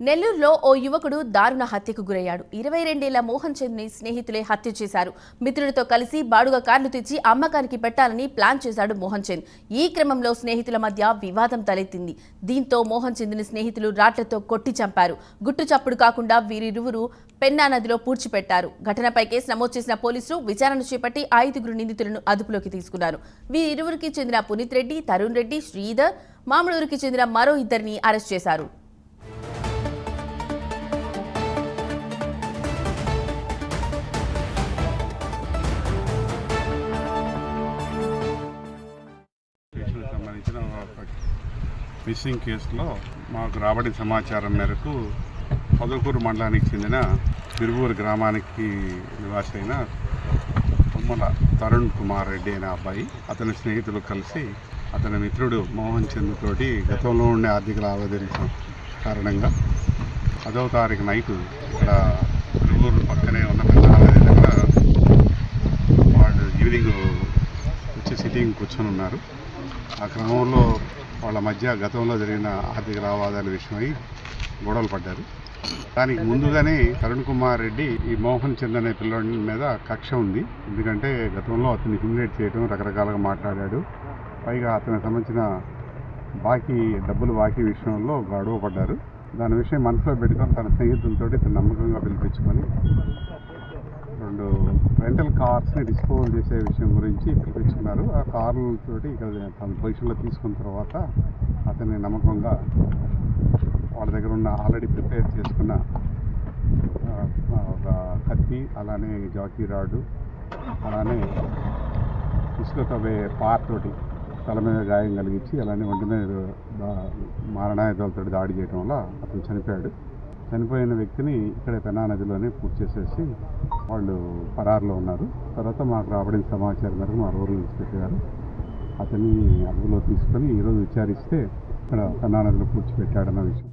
నెల్లూరులో ఓ యువకుడు దారుణ హత్యకు గురయ్యాడు. 22 ఏళ్ల మోహన్ చంద్ని స్నేహితులే హత్య చేశారు. మిత్రులతో కలిసి బాడుగ కార్లు తెచ్చి అమ్మకానికి పెట్టాలని ప్లాన్ చేశాడు మోహన్ చంద్. ఈ క్రమంలో స్నేహితుల మధ్య వివాదం తలెత్తింది. దీంతో మోహన్ చంద్ని స్నేహితులు రాట్లతో కొట్టి చంపారు. గుట్టు చప్పుడు కాకుండా వీరిరువురు పెన్నా నదిలో పూడ్చిపెట్టారు. ఘటనపై కేసు నమోదు చేసిన పోలీసులు విచారణ చేపట్టి 5 నిందితులను అదుపులోకి తీసుకున్నారు. వీరిరువురికి చెందిన పునీత్ రెడ్డి, తరుణ్ రెడ్డి, శ్రీధర్, మామూలూరుకి చెందిన మరో ఇద్దరిని అరెస్ట్ చేశారు. సంబంధించిన మిస్సింగ్ కేసులో మాకు రాబడిన సమాచారం మేరకు పొదలకూరు మండలానికి చెందిన తిరువూరు గ్రామానికి నివాసి అయిన తుమ్మల తరుణ్ కుమార్ రెడ్డి అనే అబ్బాయి అతని స్నేహితులు కలిసి అతని మిత్రుడు మోహన్ చంద్ తోటి గతంలో ఉండే ఆర్థిక లావాదేవీల కారణంగా 10వ తారీఖు నైటు ఇక్కడ తిరువూరు పక్కనే ఉన్న పెద్ద దగ్గర వాళ్ళు ఈవినింగ్ వచ్చి సిట్టింగ్ కూర్చొని ఉన్నారు. ఆ క్రమంలో వాళ్ళ మధ్య గతంలో జరిగిన ఆర్థిక లావాదేవీల విషయమై గొడవలు పడ్డారు. దానికి ముందుగానే తరుణ్ కుమార్ రెడ్డి ఈ మోహన్ చంద్ అనే పిల్లోడి మీద కక్ష ఉంది. ఎందుకంటే గతంలో అతన్ని హ్యూమిలేట్ చేయడం, రకరకాలుగా మాట్లాడాడు. పైగా అతనికి సంబంధించిన డబ్బులు బాకీ విషయంలో గొడవ పడ్డారు. దాని విషయం మనసులో పెట్టుకొని తన స్నేహితులతో ఇతను నమ్మకంగా పిలిపించుకొని 2 రెంటల్ కార్స్ని డిస్పోజ్ చేసే విషయం గురించి పిలిపించుకున్నారు. ఆ కార్లతోటి ఇక్కడ తన పొజిషన్లో తీసుకున్న తర్వాత అతన్ని నమ్మకంగా వాళ్ళ దగ్గర ఉన్న ఆల్రెడీ ప్రిపేర్ చేసుకున్న ఒక కత్తి, అలానే జాకీ రాడు, అలానే ఇసుక తవ్వే పార్తోటి తల మీద గాయం కలిగించి అలానే ఒంటి మీద మారణాయుధాలతో దాడి చేయడం వల్ల అతను చనిపోయాడు. చనిపోయిన వ్యక్తిని ఇక్కడే పెన్నా నదిలోనే పూర్తి చేసేసి వాళ్ళు పరారులో ఉన్నారు. తర్వాత మాకు రాబడిన సమాచారం మేరకు మా రూరల్ ఇన్స్పెక్టర్ గారు అతన్ని అదుపులో తీసుకొని ఈరోజు విచారిస్తే ఇక్కడ పెన్నా నదిలో పూడ్చిపెట్టాడన్న విషయం